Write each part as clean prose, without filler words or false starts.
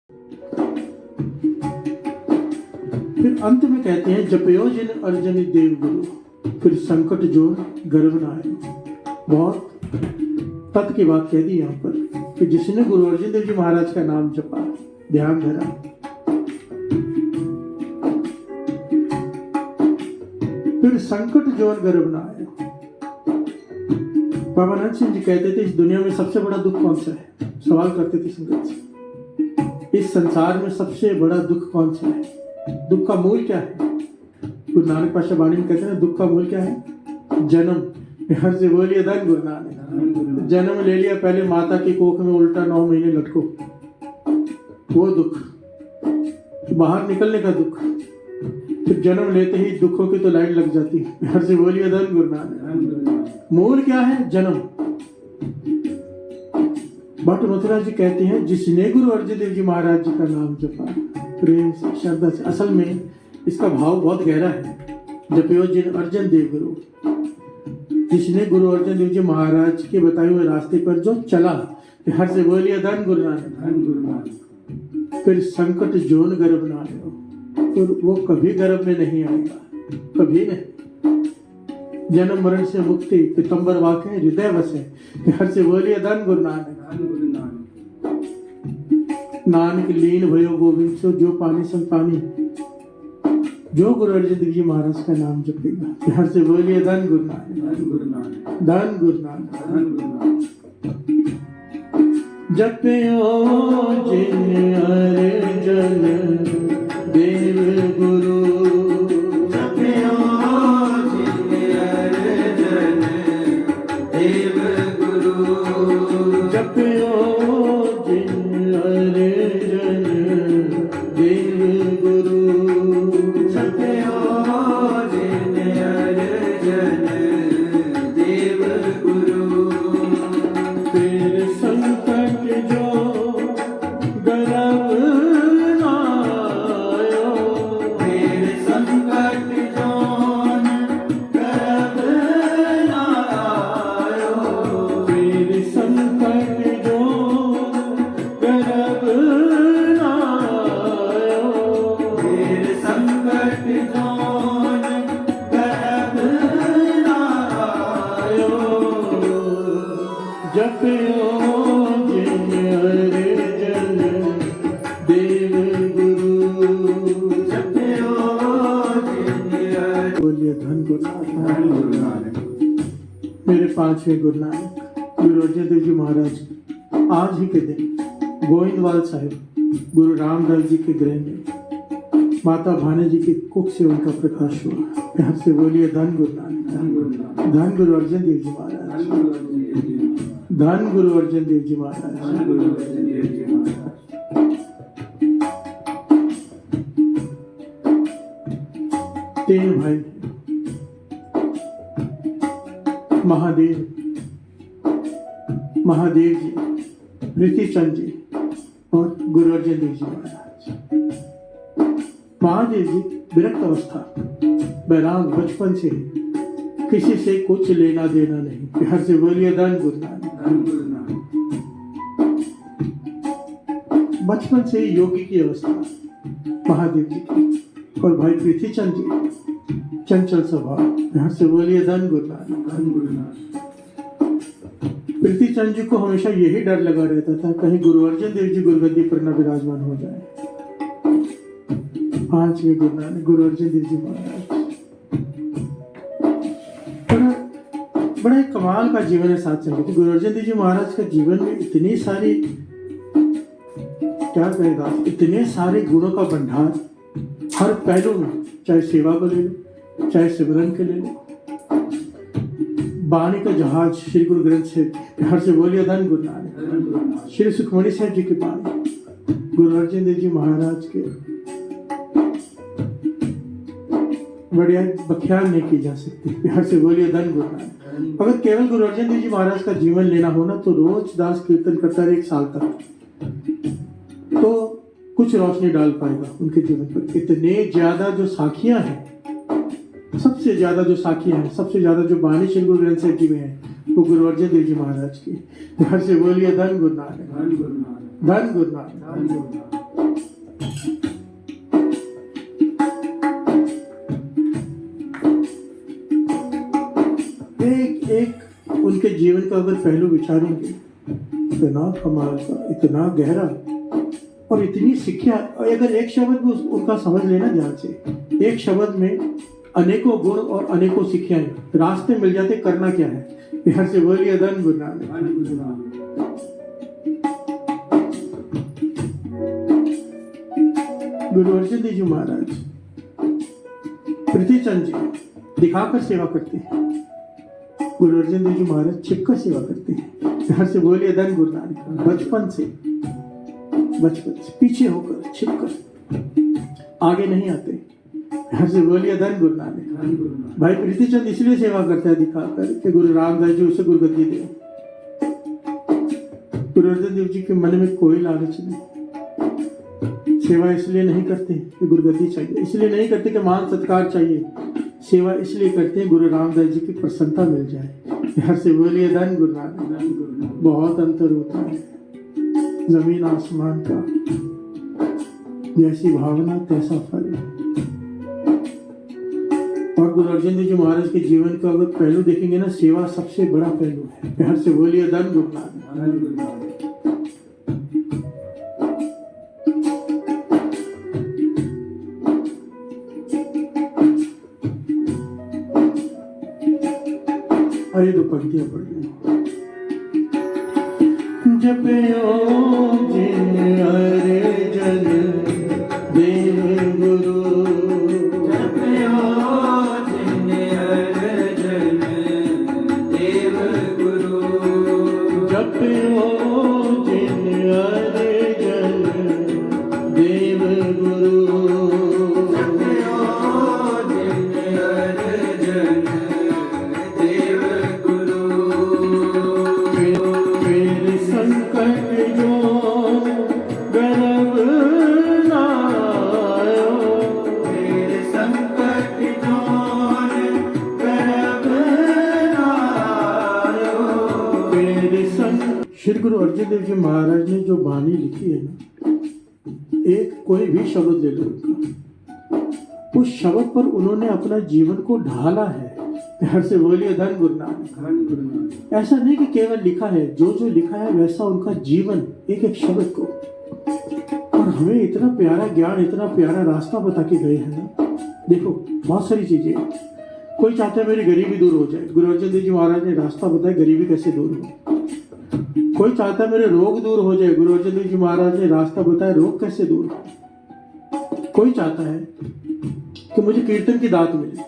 फिर अंत में कहते हैं जपयो जिन अर्जन देव गुरु, फिर संकट जो गर्व न आए। बहुत तत् की बात कह दी यहाँ पर कि जिसने गुरु अर्जन देव जी महाराज का नाम जपा, ध्यान धरा, फिर संकट जो गर्व न आए। बाबा नानक सिंह जी कहते थे इस दुनिया में सबसे बड़ा दुख कौन सा है? सवाल करते थे संगत से, इस संसार में सबसे बड़ा दुख कौन सा है? दुख का मूल क्या है? गुरु नानक पातशाह वाणी में कहते हैं दुख का मूल क्या है? जन्म। हर से बोलिए धन गुरु नानक। जन्म ले लिया पहले माता की कोख में, उल्टा 9 महीने लटको, वो दुख। बाहर निकलने का दुख। फिर जन्म लेते ही दुखों की तो लाइन लग जाती है। हर से बोलिए धन गुरु नानक। मूल क्या है? जन्म। भट्ट मथुरा जी कहते हैं जिसने गुरु अर्जन देव जी महाराज जी का नाम जपा प्रेम से, श्रद्धा से, असल में इसका भाव बहुत गहरा है। जपयो जिन अर्जन देव गुरु, जिसने गुरु अर्जन देव जी महाराज के बताए हुए रास्ते पर जो चला, हर से बोलिए धन गुरु नानक। फिर संकट जोन गर्भ ना आयो, फिर वो कभी गर्भ में नहीं आएगा, कभी नहीं। जन्म मरण से मुक्ति पितंबर वाक्य हृदय वसे, हर से बोलिए धन गुरु नानक। नानक लीन भयो गोविंद सो, जो पानी संग पानी। जो गुरु अर्जन देव जी महाराज का नाम जपेगा, हर से बोलिए धन गुरु नानक, धन गुरु नानक। जपयो जिन अर्जन देव गुरु, जपयो जिन अर्जन देव गुरु, जपयो जिन अर्जन देव गुरु, जपयो जिन अर्जन देव गुरु। फिर संकट जो गर्भ न आयो, फिर संकट जो गर्भ न आयो, फिर संकट जो गर्भ न आयो, फिर संकट जो गर्भ न आयो। जपयो जिन अर्जन देव गुरु, जपयो जिन अर्जन। बोलिए धन गुरु नानक। मेरे 5वें गुरु नानक गुरु अर्जन देव जी महाराज आज ही के दिन गोविंदवाल साहिब गुरु रामदास जी के गृह में माता भाने जी की कुख से उनका प्रकाश हुआ। यहाँ से बोलिए धन गुरु नानक, धन गुरु अर्जन देव जी महाराज, धन गुरु अर्जन देव जी महाराज। 3 भाई महादेव, महादेव जी, प्रीतिचंद जी और गुरु अर्जन देव जी महाराज। महादेव जी विरक्त अवस्था, बैराग, बचपन से किसी से कुछ लेना देना नहीं। हर से बोलिए धन गुरु नानक। बचपन से ही योगी की अवस्था महादेव जी की। और भाई प्रीतिचंद जी चंचल स्वभाव। हर से बोलिए धन गुरु नानक। प्रीतिचंद जी को हमेशा यही डर लगा रहता था कहीं गुरु अर्जन देव जी गुरुगद्दी पर न विराजमान हो जाए। 5वें गुरु नानक गुरु अर्जन देव जी महाराज। बड़ा कमाल का जीवन है साथ संगत। गुरु अर्जन देव जी महाराज का जीवन में इतनी सारी, क्या कहेगा, इतने सारे गुणों का भंडार हर पहलू में, चाहे सेवा को ले लो, चाहे सिमरन के ले लो। बाणी का जहाज श्री गुरु ग्रंथ साहिब, हर से बोलिए धन गुरु नानक। श्री सुखमणि साहब जी की बाणी गुरु अर्जन देव जी महाराज के बढ़िया बख्यान नहीं की जा सकती। हर से बोलिए धन गुरु नानक। अगर केवल गुरु अर्जन देव जी महाराज का जीवन लेना हो ना तो रोज दास कीर्तन करता रहे 1 साल तक तो कुछ रोशनी डाल पाएगा उनके जीवन पर। इतने ज्यादा जो साखियां हैं, सबसे ज्यादा जो साखियां हैं, सबसे ज्यादा जो बाणी श्री गुरु ग्रंथ साहिब जी में है वो गुरु अर्जन देव जी महाराज की। हर से बोलिए धन गुरु नानक, धन गुरु नानक। एक एक उनके जीवन का अगर पहलू विचारेंगे, इतना कमाल का, इतना गहरा और इतनी शिक्षा। और अगर एक शब्द में उनका समझ लेना ध्यान से, एक शब्द में अनेकों गुण और अनेकों शिक्षाएं, रास्ते मिल जाते, करना क्या है। यहाँ से बोलिए धन गुरु नानक। गुरु अर्जन देव जी महाराज प्रीतिचंद जी दिखाकर सेवा करते हैं, गुरु अर्जन देव जी महाराज छिपकर सेवा करते हैं। यहाँ से बोलिए धन गुरु नानक। बचपन से पीछे होकर छिपकर, आगे नहीं आते। यहाँ से बोलिए धन गुरु नानक। भाई प्रीतिचंद इसलिए सेवा करता है दिखाकर कि गुरु रामदास जी उसे गुरुगद्दी दे। गुरु अर्जन देव जी के मन में कोई लालच नहीं, सेवा इसलिए नहीं करते कि गुरुगद्दी चाहिए, इसलिए नहीं करते कि मान सत्कार चाहिए, सेवा इसलिए करते हैं गुरु रामदास जी की प्रसन्नता मिल जाए। यहाँ से बोलिए धन गुरु नानक। बहुत अंतर होता है जमीन आसमान का, जैसी भावना तैसा फल। और गुरु अर्जन देव जी महाराज के जीवन का अगर पहलू देखेंगे ना, सेवा सबसे बड़ा पहलू है। यहाँ से बोलिए धन गुरु नानक। अरे दो पंक्तियां पढ़ लो। जपयो जिन अर्जन देव गुरु, जपयो जिन अर्जन देव गुरु, जपयो जिन अर्जन देव गुरु, जपयो जिन अर्जन देव गुरु। फिर संकट जो गर्भ नायो, फिर संकट जो गर्भ नायो, फिर श्री गुरु अर्जन देव जी महाराज ने जो वाणी लिखी है ना, एक कोई भी शब्द ले लो उनका, उस शब्द पर उन्होंने अपना जीवन को ढाला है। हर से बोलिए धन गुरु नानक। ऐसा नहीं कि केवल लिखा है, जो जो लिखा है वैसा उनका जीवन, एक एक शब्द को। और हमें इतना प्यारा ज्ञान, इतना प्यारा रास्ता बता के गए हैं ना। देखो बहुत सारी चीजें, कोई चाहता है मेरी गरीबी दूर हो जाए, गुरु अर्जन देव जी महाराज ने रास्ता बताया गरीबी कैसे दूर हो। कोई चाहता है मेरे रोग दूर हो जाए, गुरु अर्जन देव जी महाराज ने रास्ता बताया रोग कैसे दूर हो। कोई चाहता है कि मुझे कीर्तन की दात मिले,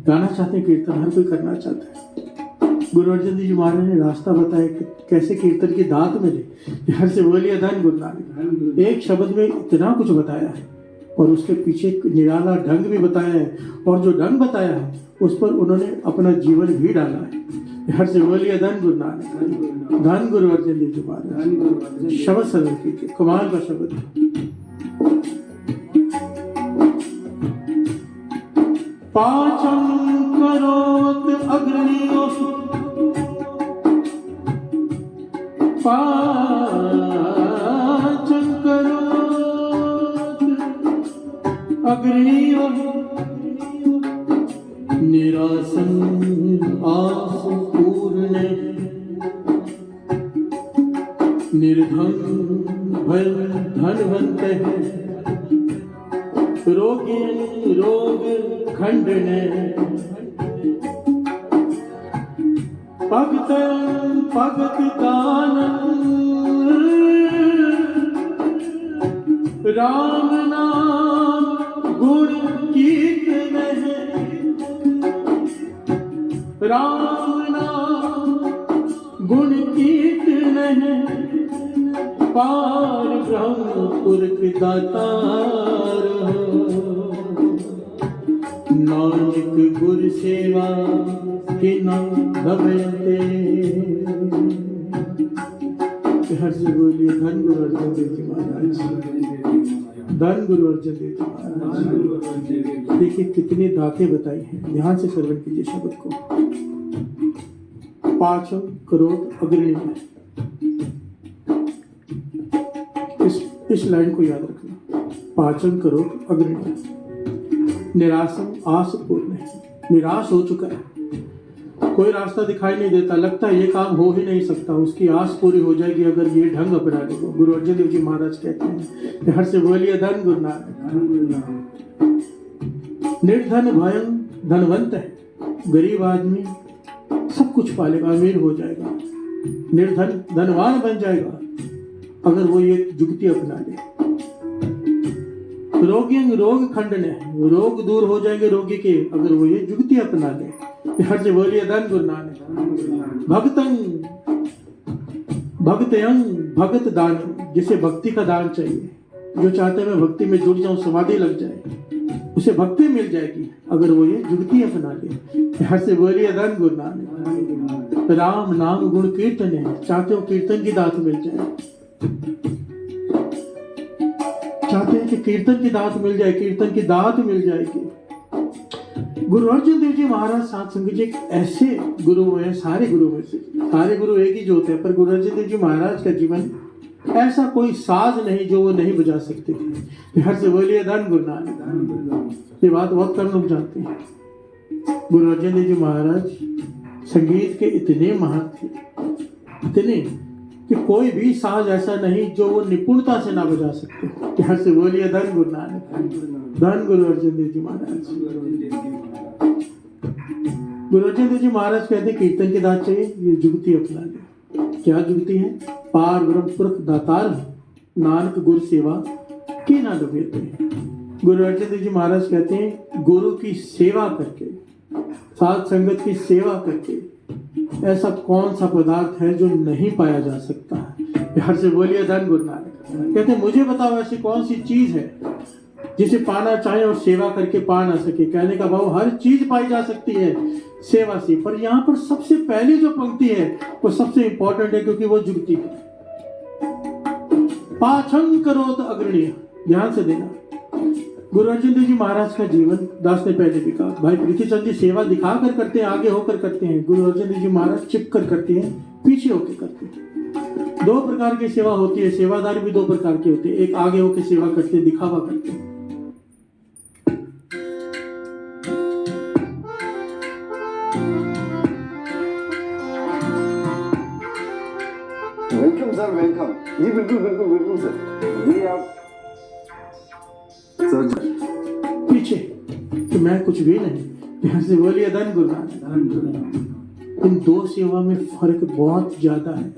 गाना चाहते हैं कीर्तन, हर कोई करना चाहता है। गुरु अर्जन देव जी महाराज ने रास्ता बताया कि कैसे कीर्तन की दात मिले। हर से बोलिए धन गुरु नानक। एक शब्द में इतना कुछ बताया है और उसके पीछे एक निराला ढंग भी बताया है, और जो ढंग बताया है उस पर उन्होंने अपना जीवन भी डाला है। हर से बोलिए धन गुरु नानक। धन गुरु अर्जन देव जी महाराज। शब्द सरल कीजिए, कमाल का शब्द है। पाचम करोत अग्रणियों, पाचम करोत अग्रणियों, निरासन आस पूर्ण, निर्धन भय धनवंत है, रोगी रोग खंडने, भक्त भगत दान, राम नाम गुण कीर्तन है, राम नाम गुण कीर्तन है, पार ब्रह्म पुरख दातार हो। नानक गुर सेवा के नाम दमयते। हर से बोलिए धन गुरु अर्जन देव जी महाराज। धन गुरु अर्जन देव जी महाराज। देखिए कितनी दातें बताई हैं, ध्यान से श्रवण कीजिए शब्द को। पांचों करोड़ अग्रणी है। इस इस लाइन को याद रखना। पाचन करो अग्रणी, निराशम आस पूर्ण। निराश हो चुका है, कोई रास्ता दिखाई नहीं देता, लगता है ये काम हो ही नहीं सकता, उसकी आस पूरी हो जाएगी अगर ये ढंग अपना लेगा। गुरु अर्जन देव जी महाराज कहते हैं कि हर से बोलिए धन गुरु नानक। निर्धन भयं धनवंत है, गरीब आदमी सब कुछ पालेगा, अमीर हो जाएगा, निर्धन धनवान बन जाएगा अगर वो ये जुगती अपना ले। रोगियं रोग खंडन, रोग दूर हो जाएंगे रोगी के अगर वो ये जुगती अपना ले। हर से बोलिए धन गुरु नानक। भक्तंग भक्तयं भगत दान, जिसे भक्ति का दान चाहिए, जो चाहते हैं मैं भक्ति में जुड़ जाऊं, समाधि लग जाए, उसे भक्ति मिल जाएगी अगर वो ये जुगती अपना ले। हर से बोलिए धन गुरु नानक। राम नाम गुण कीर्तन है, चाहते हो कीर्तन की दात मिल जाए, चाहते हैं कि कीर्तन की दात मिल जाए, कीर्तन की दात मिल जाएगी। गुरु अर्जन देव जी महाराज साथ संगत जी एक ऐसे गुरु हैं, सारे गुरु में से सारे गुरु एक ही जो होते हैं, पर गुरु अर्जन देव जी महाराज का जीवन ऐसा कोई साज नहीं जो वो नहीं बजा सकते थे। हर से बोलिए धन गुरु नानक। ये बात बहुत कम लोग जानते हैं। गुरु अर्जन देव जी महाराज संगीत के इतने महान थे, इतने कि कोई भी साज ऐसा नहीं जो वो निपुणता से ना बजा सकते। हर से बोलिए धन गुरु नानक। धन गुरु अर्जन देव जी महाराज। गुरु अर्जन देव जी महाराज कहते कीर्तन की दात चाहिए, ये जुगती अपना ले। क्या जुगती है? पार ब्रह्म पुरख दातार नानक गुरु सेवा की ना डूबे। गुरु अर्जन देव जी महाराज कहते हैं गुरु की सेवा करके, साथ संगत की सेवा करके ऐसा कौन सा पदार्थ है जो नहीं पाया जा सकता है। हर से बोलिए धन गुरु नानक। कहते हैं मुझे बताओ ऐसी कौन सी चीज है जिसे पाना चाहे और सेवा करके पा ना सके। कहने का भाव हर चीज पाई जा सकती है सेवा से, पर यहाँ पर सबसे पहली जो पंक्ति है वो सबसे इंपॉर्टेंट है क्योंकि वो जुगती है। पाछंग करो तो अग्रणीय, ध्यान से देना। गुरु अर्जन देव जी महाराज का जीवन दास ने पहले भी कहा, भाई प्रीतिचंद जी सेवा दिखा कर करते हैं, आगे होकर करते हैं। गुरु अर्जन देव जी महाराज चिप कर करते हैं, पीछे होकर करते हैं। दो प्रकार की सेवा होती है, सेवादार भी दो प्रकार के होते हैं, एक आगे होकर सेवा करते हैं, दिखावा करते हैं। वेलकम सर, वेलकम जी। बिल्कुल बिल्कुल बिल्कुल सर, ये आप सर पीछे तो मैं कुछ भी नहीं। यहाँ से बोलिए धन गुरु नानक। इन दो सेवा में फर्क बहुत ज्यादा है।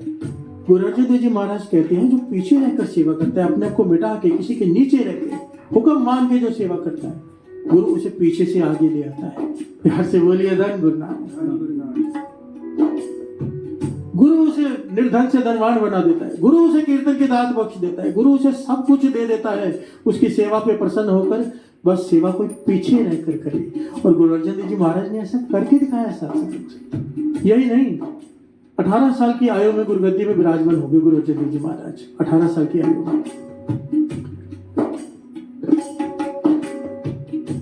गुरु अर्जन देव जी महाराज कहते हैं जो पीछे रहकर सेवा करता है, अपने आप को मिटा के किसी के नीचे रह के हुक्म मान के जो सेवा करता है, गुरु उसे पीछे से आगे ले आता है। यहाँ से बोलिए धन गुरु नानक। गुरु उसे निर्धन से धनवान बना देता है, गुरु उसे कीर्तन की दात बख्श देता है, गुरु उसे सब कुछ दे देता है उसकी सेवा पे प्रसन्न होकर, बस सेवा को पीछे रहकर करे। और गुरु अर्जन देव जी महाराज ने ऐसा करके दिखाया साथ। यही नहीं, 18 साल की आयु में गुरुगद्दी में विराजमान हो गए गुरु अर्जन देव जी महाराज। 18 साल की आयु में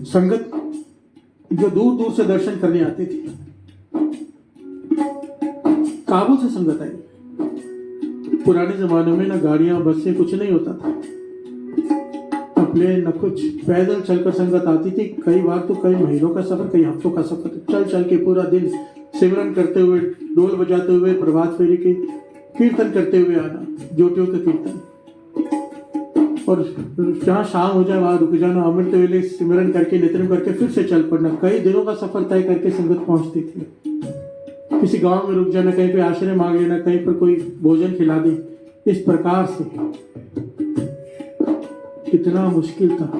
संगत जो दूर दूर से दर्शन करने आते थे, काबुल से संगत आई। पुराने जमाने में ना गाड़ियां बसें कुछ नहीं होता था, न प्लेन न कुछ, पैदल चलकर संगत आती थी। कई बार तो कई महीनों का सफर, कई हफ्तों का सफर, चल चल के पूरा दिन सिमरन करते हुए, ढोल बजाते हुए, प्रभात फेरी के कीर्तन करते हुए आना, ज्योतियों का कीर्तन। और जहाँ शाम हो जाए वहां रुक जाना, अमृत वेले सिमरन करके नित्यम करके फिर से चल पड़ना। कई दिनों का सफर तय करके संगत पहुंचती थी। किसी गांव में रुक जाना, कहीं पे आश्रय मांग लेना, कहीं पर कोई भोजन खिला दे। इस प्रकार से कितना मुश्किल था।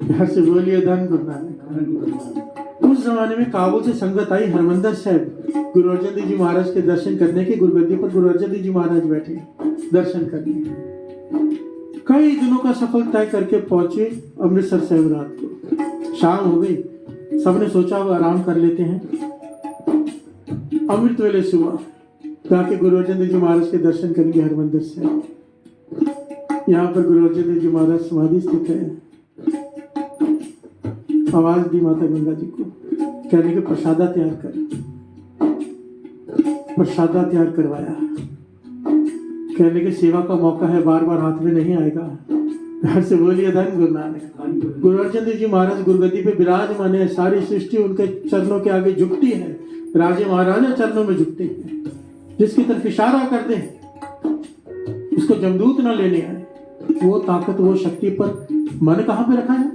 घर से बोलिए धन गुरु नानक। उस जमाने में काबुल से संगत आई हरमंदिर साहिब गुरु अर्जन देव जी महाराज के दर्शन करने के। गुरुगद्दी पर गुरु अर्जन देव जी महाराज बैठे दर्शन करने। कई दिनों का सफर तय करके पहुंचे अमृतसर साहिब। रात को शाम हो गई, सबने सोचा वो आराम कर लेते हैं। अमृत वेले सुबह जाके गुरु अर्जन देव जी महाराज के दर्शन करेंगे हरमंदिर साहिब। यहाँ पर गुरु अर्जन देव जी महाराज समाधि स्थित है। आवाज दी माता गंगा जी को, कहने के प्रसादा तैयार कर। प्रसादा तैयार करवाया, कहने के सेवा का मौका है, बार बार हाथ में नहीं आएगा, घर से बोलिए धन गुरु नानक। गुरु अर्जन देव जी महाराज गुरुगद्दी पे विराजमान है, सारी सृष्टि उनके चरणों के आगे झुकती है, राजे महाराजा चरणों में झुकते हैं। जिसकी तरफ इशारा कर दे उसको जमदूत ना लेने आए, वो ताकत वो शक्ति पर मन कहाँ पे रखा है।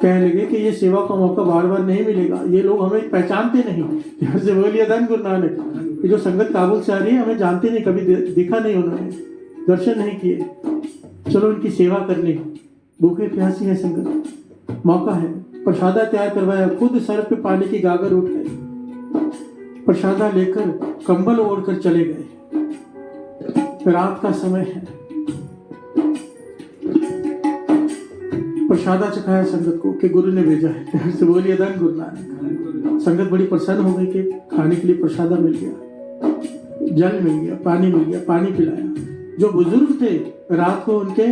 कहने लगे कि ये सेवा का मौका बार बार नहीं मिलेगा, ये लोग हमें पहचानते नहीं। घर से बोलिए धन गुरु नानक। ये जो संगत काबुल से आ रही है हमें जानते नहीं, कभी दिखा नहीं, उन्होंने दर्शन नहीं किए। चलो उनकी सेवा करनी, भूखे प्यासी है संगत, मौका है। प्रसादा तैयार करवाया, खुद सर पे पानी की गागर उठ गए, प्रसादा लेकर कंबल ओढ़कर चले गए। रात का समय है, प्रसादा चखाया संगत को कि गुरु ने भेजा है। घर से बोलिए धन गुरु नानक। संगत बड़ी प्रसन्न हो गई कि खाने के लिए प्रसादा मिल गया, जल मिल गया, पानी मिल गया, पानी पिलाया। जो बुजुर्ग थे रात को उनके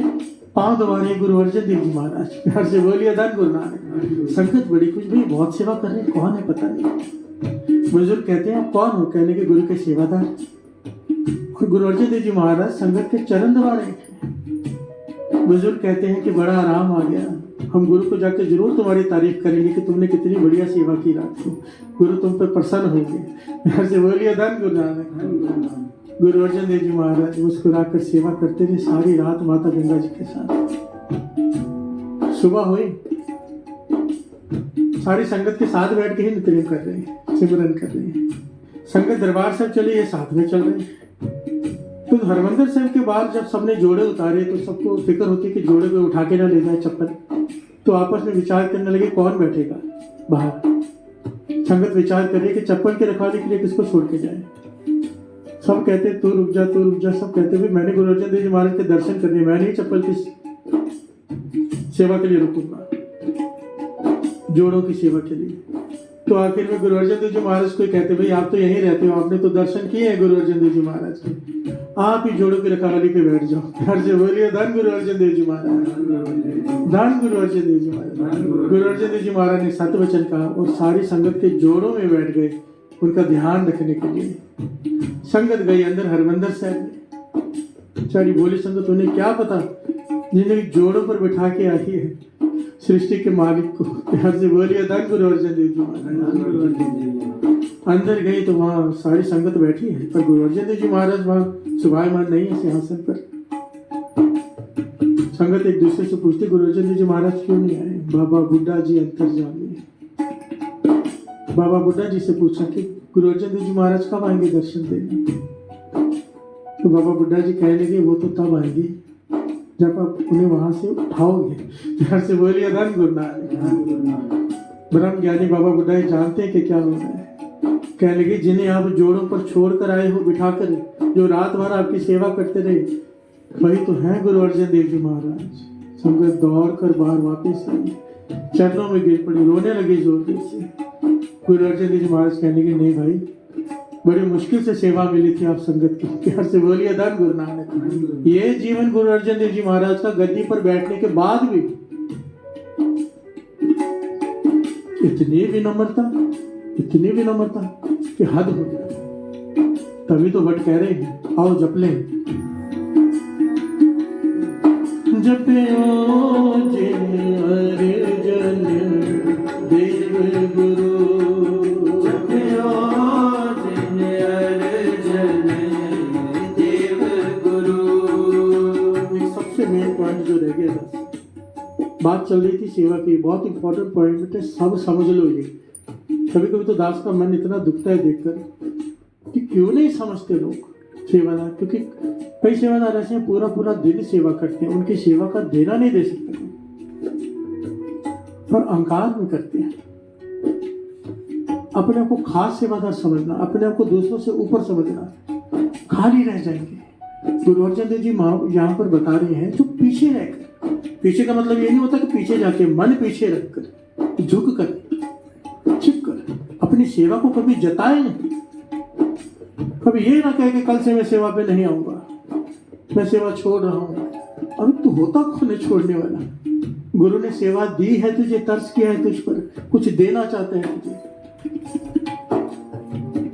पांव दबारे गुरु अर्जन देव जी महाराज। घर से बोलिए धन गुरु नानक। संगत बड़ी कुछ भाई बहुत सेवा कर रहे हैं, कौन है पता नहीं। बुजुर्ग कहते हैं आप कौन हो, कहने के गुरु के सेवादार। गुरु अर्जन देव जी महाराज संगत के चरण दबा रहे थे। बुजुर्ग कहते हैं कि बड़ा आराम आ गया, हम गुरु को जाकर जरूर तुम्हारी तारीफ करेंगे कि तुमने कितनी बढ़िया सेवा की रात को, गुरु तुम पर प्रसन्न होंगे। घर से बोलिए धन गुरु नानक। गुरु अर्जन देव जी महाराज मुस्कुराकर सेवा करते रहे सारी रात माता गंगा जी के साथ। सुबह हुई, सारी संगत के साथ बैठ के ही नित्य कर रहे हैं, सिमरन कर रहे हैं। संगत दरबार साहब चले, ये साथ में चल रहे हैं। तो हरमंदिर साहब के बाद जब सबने जोड़े उतारे तो सबको फिक्र होती कि जोड़े पे उठा के ना ले जाए चप्पल। तो आपस में विचार करने लगे कौन बैठेगा बाहर। संगत विचार कर रही कि चप्पल के रखवाले के लिए किसको छोड़ के जाए। सब कहते तू रुक जा, तू रुक जा। सब कहते भाई मैंने गुरु अर्जन देव जी महाराज के दर्शन करने, मैं नहीं चप्पल की सेवा के लिए रुकूंगा, जोड़ों की सेवा के लिए। तो आखिर में गुरु अर्जन देव जी महाराज को कहते भाई आप तो यहीं रहते हो, आपने तो दर्शन किए हैं गुरु अर्जन देव जी महाराज के, आप ही जोड़ों की रखवाली पे बैठ जाओ। घर से बोलिए धन गुरु अर्जन देव जी महाराज, धन गुरु अर्जन देव जी महाराज। गुरु अर्जन देव जी महाराज ने सत्य वचन कहा और सारी संगत के जोड़ों में बैठ गए उनका ध्यान रखने के लिए। संगत गई अंदर हरमंदिर साहब में। सारी बोली संगत, उन्हें क्या पता जिन्हें जोड़ों पर बिठा के आई है सृष्टि के मालिक को। घर से बोलिए धन गुरु अर्जन देव जी महाराज। अंदर गई तो वहाँ सारी संगत बैठी है, पर गुरु अर्जन देव जी महाराज वहाँ सुभायमान नहीं है सिंहासन पर। संगत एक दूसरे से पूछती गुरु अर्जन देव जी महाराज क्यों नहीं आए। बाबा बुड्ढा जी अंतर्जामी है। बाबा बुड्ढा जी से पूछा कि गुरु अर्जन देव जी महाराज कब आएंगे दर्शन देने। तो बाबा बुड्ढा जी कहने लगे वो तो तब आएंगे जब आप उन्हें वहां से उठाओगे। घर से बोलिए धन गुरु नानक। ब्रह्म ज्ञानी बाबा बुड्ढा जी जानते हैं कि क्या हो रहा है। कहने लगे जिन्हें आप जोड़ों पर छोड़ कर आए हो बिठाकर, जो रात भर आपकी सेवा करते रहे, वही तो है गुरु अर्जन देव जी महाराज। संगत दौड़ कर बाहर वापिस आई, चरणों में गिर पड़ी, रोने लगी जोर जोर से। गुरु अर्जन देव जी महाराज कहने लगे नहीं भाई, बड़ी मुश्किल से सेवा मिली थी आप संगत की। घर से बोलिए धन गुरु नानक। ये जीवन गुरु अर्जन देव जी महाराज का गद्दी पर बैठने के बाद भी इतनी विनम्रता कि हद हो गया। तभी तो भट्ट कह रहे हैं आओ जप लें। जपयो जिन अर्जन देव गुरु, जपयो जिन अर्जन देव गुरु। एक सबसे मेन पॉइंट जो रह गया था, बात चल रही थी सेवा की, बहुत इंपॉर्टेंट पॉइंट है, सब समझ लो। ये कभी कभी तो दास का मन इतना दुखता है देखकर कि क्यों नहीं समझते लोग सेवादार। क्योंकि कई सेवादार ऐसे हैं पूरा पूरा दिन सेवा करते हैं, उनकी सेवा का देना नहीं दे सकते, पर अहंकार में करते हैं। अपने आप को खास सेवादार समझना, अपने आप को दूसरों से ऊपर समझना, खाली रह जाएंगे। गुरु अर्जन देव जी यहाँ पर बता रहे हैं जो पीछे रहकर, पीछे का मतलब ये नहीं होता कि पीछे जाके, मन पीछे रखकर, झुक कर, छिप कर अपनी सेवा को कभी जताए नहीं। कभी ये ना कहे कि कल से मैं सेवा पे नहीं आऊंगा, मैं सेवा छोड़ रहा हूं। अरे तू होता कौन है छोड़ने वाला। गुरु ने सेवा दी है तुझे, तरस किया है तुझ पर, कुछ देना चाहते हैं तुझे।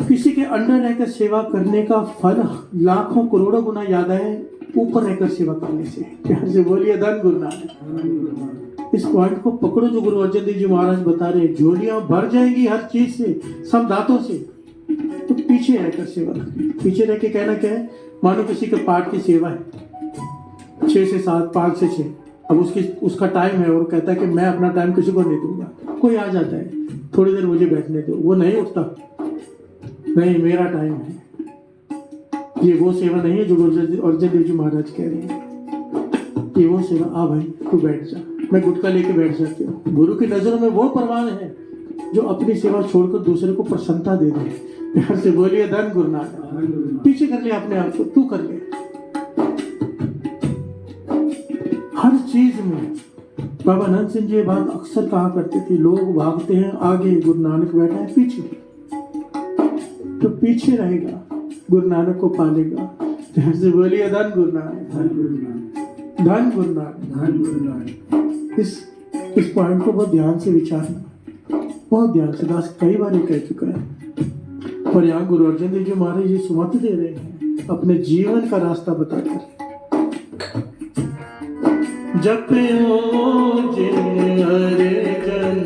किसी के अंडर रहकर सेवा करने का फल लाखों करोड़ों गुना ज्यादा है ऊपर रहकर सेवा करने से। प्यार से बोलिए धन गुरु नानक। इस पॉइंट को पकड़ो जो गुरु अर्जन देव जी महाराज बता रहे हैं। झोलियां भर जाएंगी हर चीज से, सब दांतों से, तो पीछे रहकर सेवा करिए। पीछे रह के कहना क्या है, मानो किसी के पाठ की सेवा है 6 से 7, 5 से 6, अब उसका टाइम है और कहता है कि मैं अपना टाइम किसी को नहीं दूंगा। कोई आ जाता है, थोड़ी देर मुझे बैठने दो, वो नहीं उठता, नहीं मेरा टाइम है। ये वो सेवा नहीं है जो गुरु अर्जन देव जी महाराज कह रहे हैं। ये वो सेवा, आ भाई तू बैठ जा, मैं गुटका लेके बैठ जाती हूँ। गुरु की नजरों में वो परवान है जो अपनी सेवा छोड़कर दूसरे को प्रसन्नता दे दे। प्यार से बोलिए धन गुरु नानक। पीछे कर ले अपने आप को, तू कर ले। हर चीज में बाबा नंद सिंह जी ये बात अक्सर कहा करते थे, लोग भागते हैं आगे, गुरु नानक बैठा है पीछे। तो पीछे रहेगा, गुरु नानक को पालेगा। प्यार से बोलिए धन गुरु नानक, धन गुरु नानक, धन गुरु नानक, धन गुरु नानक। इस पॉइंट को बहुत ध्यान से विचारना, बहुत ध्यान से। दास कई बार ये कह चुका है, और यहाँ गुरु अर्जन देव जी महाराज जी सुमत दे रहे हैं अपने जीवन का रास्ता बताकर। जपयो जिन हरे जन